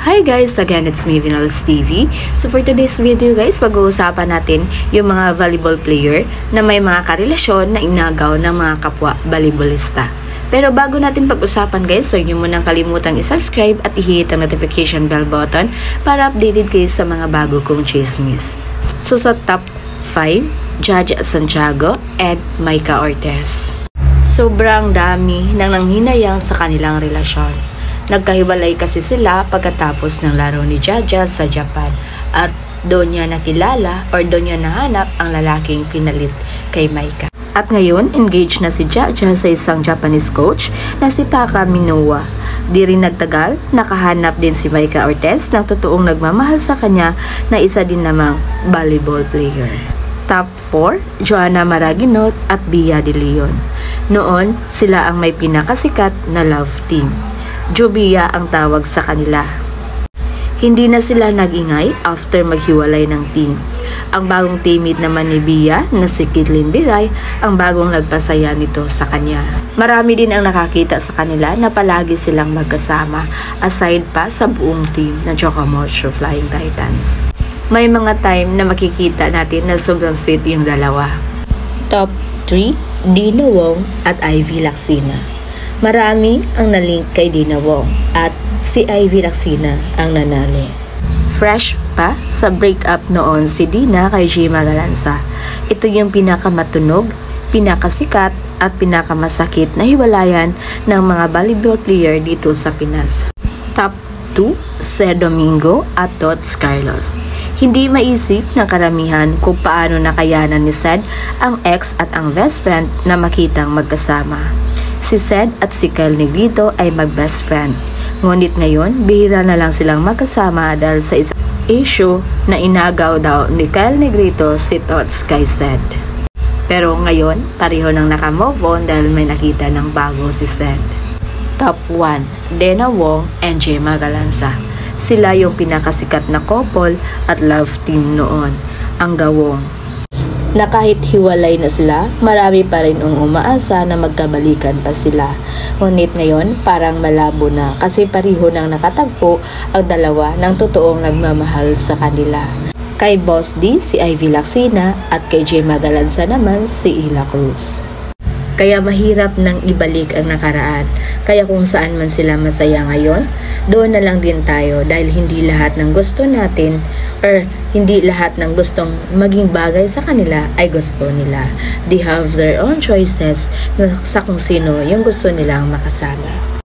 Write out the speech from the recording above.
Hi guys! Again, it's me, Vinales TV. So for today's video guys, pag-uusapan natin yung mga volleyball player na may mga karelasyon na inagaw ng mga kapwa volleyballista. Pero bago natin pag-usapan guys, so huwag nyo munang kalimutang i-subscribe at i-hit ang notification bell button para updated kayo sa mga bago kong chismis. So sa top 5, Judge Santiago and Micah Ortez. Sobrang dami nang nanghinayang sa kanilang relasyon. Nagkahiwalay kasi sila pagkatapos ng laro ni Jaja sa Japan at doon niya nakilala or doon niya nahanap ang lalaking pinalit kay Micah. At ngayon, engaged na si Jaja sa isang Japanese coach na si Taka Minowa. Di rin nagtagal, nakahanap din si Micah Ortez ng totoong nagmamahal sa kanya na isa din namang volleyball player. Top 4, Joanna Maraginot at Bia De Leon. Noon, sila ang may pinakasikat na love team. Jobia ang tawag sa kanila. Hindi na sila nag-ingay after maghiwalay ng team. Ang bagong teammate naman ni Bia na si Kidlyn Biray ang bagong nagpasaya nito sa kanya. Marami din ang nakakita sa kanila na palagi silang magkasama aside pa sa buong team ng Chocomocho Flying Titans. May mga time na makikita natin na sobrang sweet yung dalawa. Top 3, Dina Wong at Ivy Lacsina. Marami ang nalink kay Dina Wong at si Ivy Lacsina ang nanalo. Fresh pa sa breakup noon si Dina kay Jima Galanza. Ito yung pinakamatunog, pinakasikat at pinakamasakit na hiwalayan ng mga volleyball player dito sa Pinas. Top 2, Sed Domingo at Tots Carlos. Hindi maisip ng karamihan kung paano nakayanan ni Sed ang ex at ang best friend na makitang magkasama. Si Sed at si Kyle Negrito ay mag-best friend. Ngunit ngayon, bihira na lang silang magkasama dahil sa isang issue na inagaw daw ni Kyle Negrito si Tots kay Sed. Pero ngayon, pareho nang naka-move on dahil may nakita ng bago si Sed. Top 1, Dina Wong and Gemma Galanza. Sila yung pinakasikat na couple at love team noon, ang Gawong. Na kahit hiwalay na sila, marami pa rin ang umaasa na magkabalikan pa sila. Ngunit ngayon, parang malabo na kasi pareho nang nakatagpo ang dalawa ng totoong nagmamahal sa kanila. Kay Boss D, si Ivy Lacsina at kay Gemma Galanza naman si Ila Cruz. Kaya mahirap nang ibalik ang nakaraan. Kaya kung saan man sila masaya ngayon, doon na lang din tayo dahil hindi lahat ng gusto natin or hindi lahat ng gustong maging bagay sa kanila ay gusto nila. They have their own choices sa kung sino yung gusto nilang makasama.